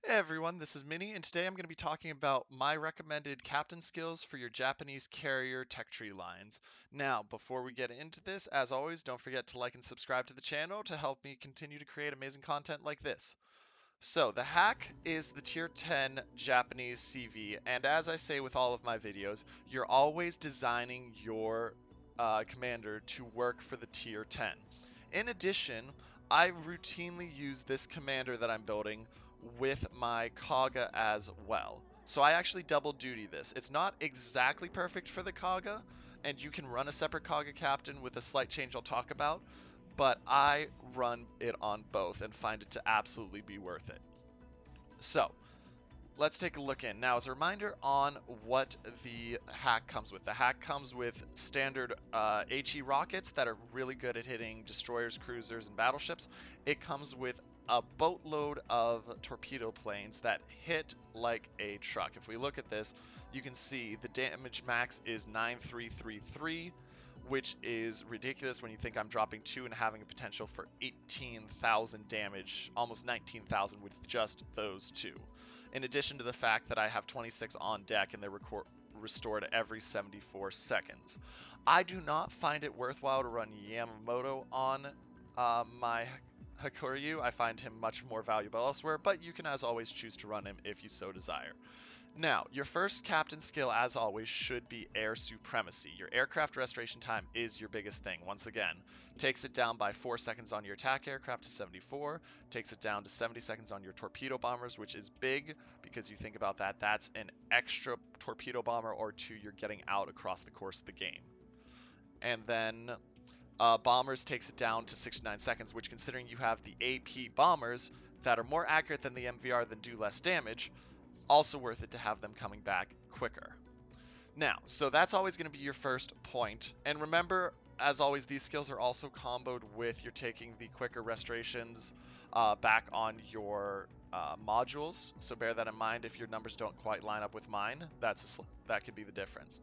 Hey everyone, this is Minnie, and today I'm going to be talking about my recommended captain skills for your Japanese carrier tech tree lines. Now, before we get into this, as always, don't forget to like and subscribe to the channel to help me continue to create amazing content like this. So, the hack is the tier 10 Japanese CV, and as I say with all of my videos, you're always designing your commander to work for the tier 10. In addition, I routinely use this commander that I'm building with my Kaga as well. So I actually double duty this. It's not exactly perfect for the Kaga, and you can run a separate Kaga captain with a slight change I'll talk about, but I run it on both and find it to absolutely be worth it. So, let's take a look in. Now, as a reminder on what the hack comes with. The hack comes with standard HE rockets that are really good at hitting destroyers, cruisers, and battleships. It comes with a boatload of torpedo planes that hit like a truck. If we look at this, you can see the damage max is 9333, which is ridiculous when you think I'm dropping 2 and having a potential for 18,000 damage, almost 19,000 with just those two. In addition to the fact that I have 26 on deck and they're restored every 74 seconds. I do not find it worthwhile to run Yamamoto on my Hakuryu. I find him much more valuable elsewhere, but you can as always choose to run him if you so desire. Now, your first captain skill, as always, should be air supremacy. Your aircraft restoration time is your biggest thing. Once again, takes it down by 4 seconds on your attack aircraft to 74, takes it down to 70 seconds on your torpedo bombers, which is big because you think about that, that's an extra torpedo bomber or two you're getting out across the course of the game. And then bombers takes it down to 69 seconds, which considering you have the AP bombers that are more accurate than the MVR that do less damage, also worth it to have them coming back quicker. Now, so that's always going to be your first point. And remember, as always, these skills are also comboed with you're taking the quicker restorations back on your modules. So bear that in mind if your numbers don't quite line up with mine. That could be the difference.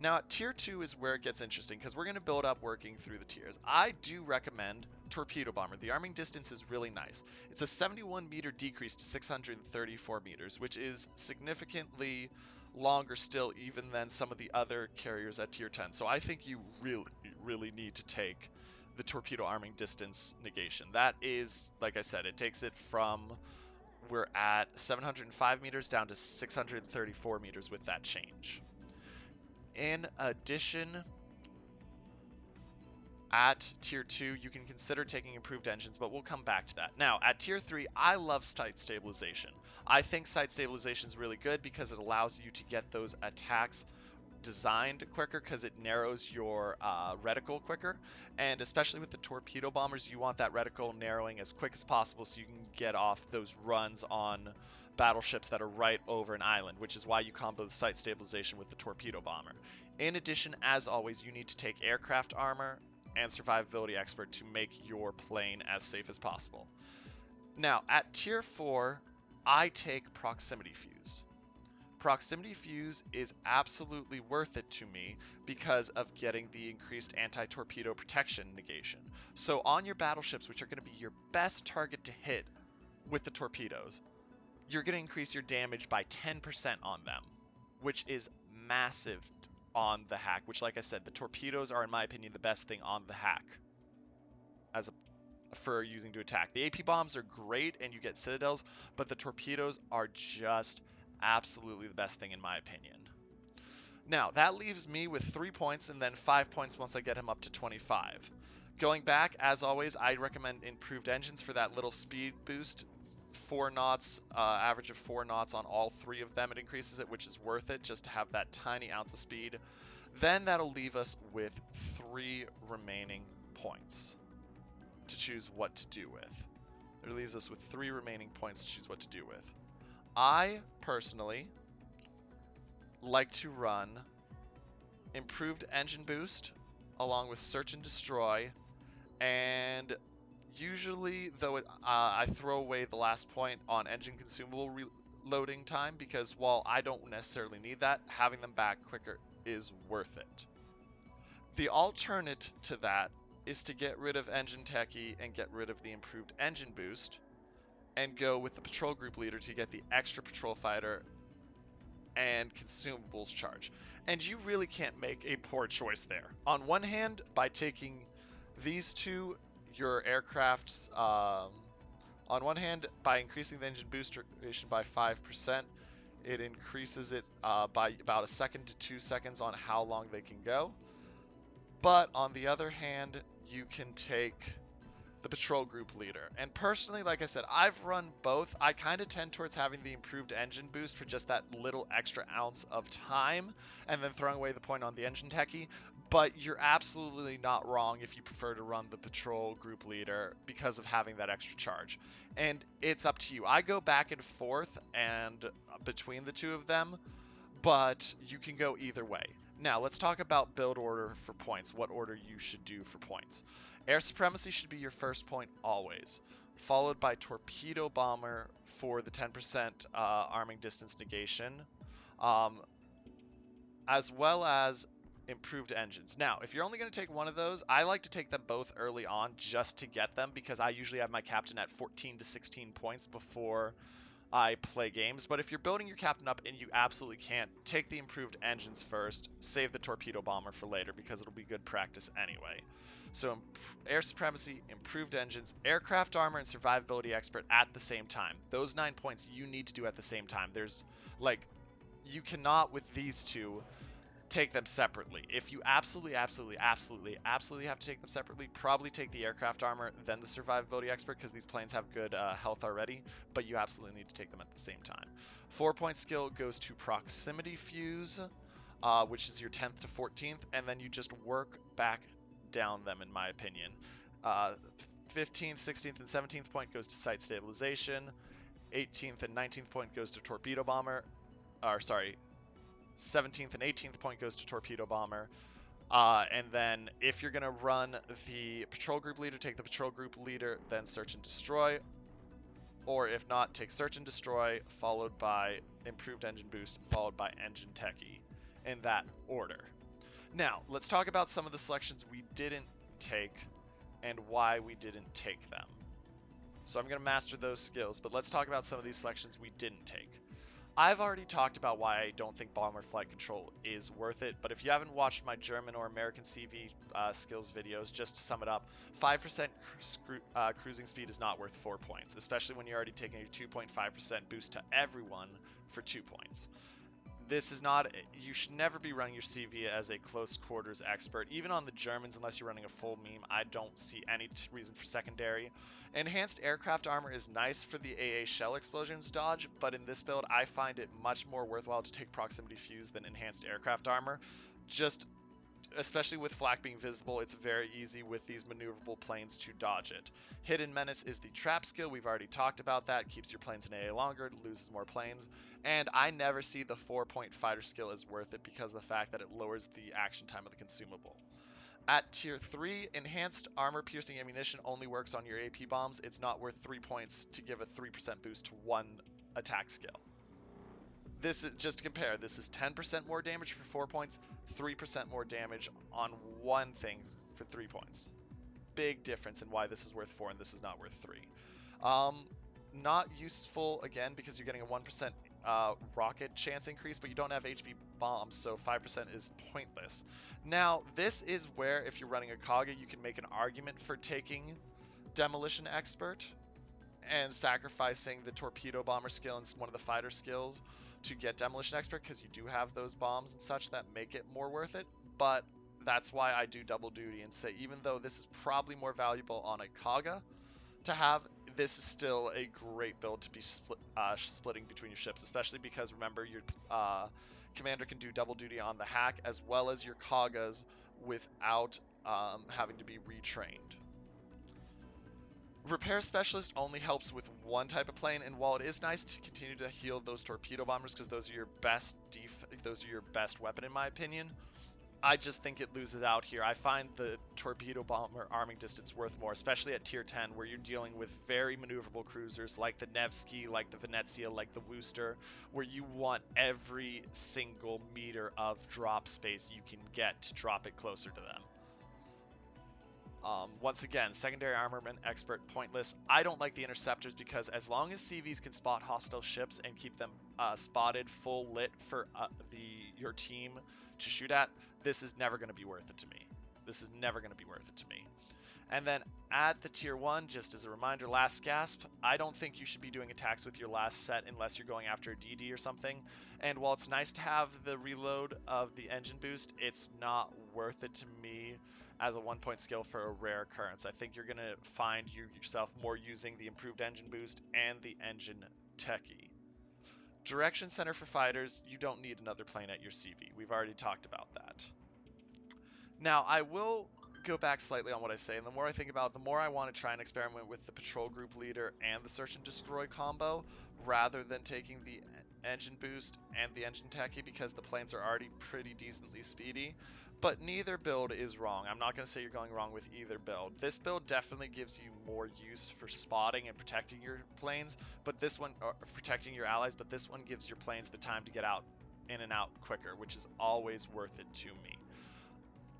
Now, at tier 2 is where it gets interesting because we're going to build up working through the tiers. I do recommend Torpedo Bomber. The arming distance is really nice. It's a 71 meter decrease to 634 meters, which is significantly longer still even than some of the other carriers at tier 10. So I think you really need to take the torpedo arming distance negation. That is, like I said, it takes it from, we're at 705 meters down to 634 meters with that change. In addition, at tier 2, you can consider taking improved engines, but we'll come back to that. Now, at tier 3, I love sight stabilization. I think sight stabilization is really good because it allows you to get those attacks designed quicker because it narrows your reticle quicker, and especially with the torpedo bombers, you want that reticle narrowing as quick as possible so you can get off those runs on battleships that are right over an island, which is why you combo the sight stabilization with the torpedo bomber. In addition, as always, you need to take aircraft armor and survivability expert to make your plane as safe as possible. Now, at tier 4, I take proximity fuse. Proximity fuse is absolutely worth it to me because of getting the increased anti-torpedo protection negation. So on your battleships, which are going to be your best target to hit with the torpedoes, you're going to increase your damage by 10% on them, which is massive on the hack, which, like I said, the torpedoes are, in my opinion, the best thing on the hack for using to attack. The AP bombs are great and you get citadels, but the torpedoes are just absolutely the best thing in my opinion. Now, that leaves me with 3 points and then 5 points once I get him up to 25. Going back, as always, I recommend improved engines for that little speed boost. 4 knots, average of 4 knots on all 3 of them. It increases it, which is worth it just to have that tiny ounce of speed. Then that'll leave us with 3 remaining points to choose what to do with. It leaves us with 3 remaining points to choose what to do with. I personally like to run improved engine boost along with search and destroy, and usually, though I throw away the last point on engine consumable reloading time because while I don't necessarily need that, having them back quicker is worth it. The alternate to that is to get rid of engine techie and get rid of the improved engine boost and go with the patrol group leader to get the extra patrol fighter and consumables charge. And you really can't make a poor choice there. On one hand, by taking these two, your aircraft's on one hand, by increasing the engine boost duration by 5%, it increases it by about a second to 2 seconds on how long they can go. But on the other hand, you can take the patrol group leader. And personally, like I said, I've run both. I kind of tend towards having the improved engine boost for just that little extra ounce of time, and then throwing away the point on the engine techie. But you're absolutely not wrong if you prefer to run the patrol group leader because of having that extra charge. And it's up to you. I go back and forth and between the two of them, but you can go either way. Now, let's talk about build order for points, what order you should do for points. Air Supremacy should be your first point always, followed by Torpedo Bomber for the 10% arming distance negation, as well as improved engines. Now, if you're only going to take one of those, I like to take them both early on just to get them, because I usually have my captain at 14 to 16 points before I play games. But if you're building your captain up and you absolutely can't, take the improved engines first, save the torpedo bomber for later because it'll be good practice anyway. So air supremacy, improved engines, aircraft armor, and survivability expert at the same time. Those 9 points you need to do at the same time. There's like, you cannot with these two take them separately. If you absolutely have to take them separately, probably take the aircraft armor, then the survivability expert, because these planes have good health already, but you absolutely need to take them at the same time. 4-point skill goes to proximity fuse, which is your 10th to 14th, and then you just work back down them, in my opinion. 15th, 16th, and 17th point goes to site stabilization. 18th and 19th point goes to torpedo bomber. 17th and 18th point goes to torpedo bomber. And then if you're going to run the patrol group leader, take the patrol group leader, then search and destroy. Or if not, take search and destroy, followed by improved engine boost, followed by engine techie, in that order. Now, let's talk about some of the selections we didn't take and why we didn't take them. So I'm going to master those skills, but let's talk about some of these selections we didn't take. I've already talked about why I don't think bomber flight control is worth it, but if you haven't watched my German or American CV skills videos, just to sum it up, 5% cruising speed is not worth 4 points, especially when you're already taking a 2.5% boost to everyone for 2 points. This is not, you should never be running your CV as a close quarters expert. Even on the Germans, unless you're running a full meme, I don't see any reason for secondary. Enhanced aircraft armor is nice for the AA shell explosions dodge, but in this build, I find it much more worthwhile to take proximity fuse than enhanced aircraft armor. Just, especially with flak being visible, it's very easy with these maneuverable planes to dodge it. Hidden Menace is the trap skill. We've already talked about that. Keeps your planes in AA longer, loses more planes. And I never see the 4-point fighter skill as worth it because of the fact that it lowers the action time of the consumable. At tier 3, enhanced armor piercing ammunition only works on your AP bombs. It's not worth 3 points to give a 3% boost to one attack skill. This is, just to compare, this is 10% more damage for 4 points, 3% more damage on one thing for 3 points. Big difference in why this is worth 4 and this is not worth 3. Not useful, again, because you're getting a 1% rocket chance increase, but you don't have HB bombs, so 5% is pointless. Now, this is where, if you're running a Kaga, you can make an argument for taking Demolition Expert and sacrificing the torpedo bomber skill and one of the fighter skills to get Demolition Expert, because you do have those bombs and such that make it more worth it. But that's why I do double duty and say, even though this is probably more valuable on a Kaga to have, this is still a great build to be splitting between your ships, especially because, remember, your commander can do double duty on the hack as well as your Kagas without having to be retrained. Repair Specialist only helps with one type of plane, and while it is nice to continue to heal those torpedo bombers because those are your best weapon in my opinion, I just think it loses out here. I find the torpedo bomber arming distance worth more, especially at tier 10, where you're dealing with very maneuverable cruisers like the Nevsky, like the Venezia, like the Worcester, where you want every single meter of drop space you can get to drop it closer to them. Once again, secondary armament expert pointless. I don't like the interceptors because as long as CVs can spot hostile ships and keep them spotted full lit for your team to shoot at, this is never going to be worth it to me. This is never going to be worth it to me. And then at the tier 1, just as a reminder, last gasp, I don't think you should be doing attacks with your last set unless you're going after a DD or something. And while it's nice to have the reload of the engine boost, it's not worth it to me as a 1-point skill for a rare occurrence. I think you're going to find yourself more using the improved engine boost and the engine techie. Direction center for fighters, you don't need another plane at your CV. We've already talked about that. Now, I will go back slightly on what I say, and the more I think about it, the more I want to try and experiment with the patrol group leader and the search and destroy combo, rather than taking the engine boost and the engine techie, because the planes are already pretty decently speedy. But neither build is wrong. I'm not going to say you're going wrong with either build. This build definitely gives you more use for spotting and protecting your planes, but this one, or protecting your allies, but this one gives your planes the time to get out in and out quicker, which is always worth it to me.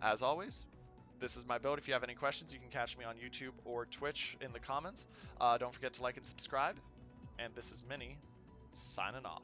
As always, this is my build. If you have any questions, you can catch me on YouTube or Twitch in the comments. Don't forget to like and subscribe. And this is Minnie, signing off.